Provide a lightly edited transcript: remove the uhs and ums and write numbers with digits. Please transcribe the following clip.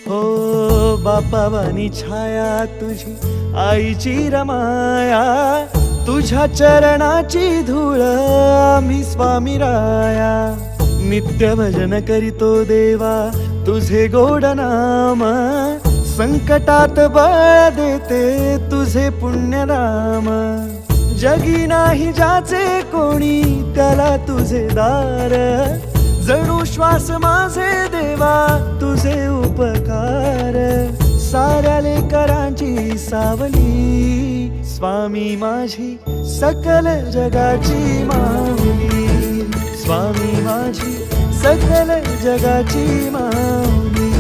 हो बापावानी छाया तुझी आईची रमाया, तुझ्या चरणाची धूळ आम्ही स्वामी राया. नित्य भजन करीतो देवा तुझे गोड नाम, संकटात बळ देते तुझे पुण्य नाम. जगी नाही ज्याचे कोणी त्याला तुझे दार, जणू श्वास माझे देवा तुझे उपकार. साऱ्या लेकरांची सावली स्वामी माझी सकल जगाची माऊली, स्वामी माझी सकल जगाची माऊली.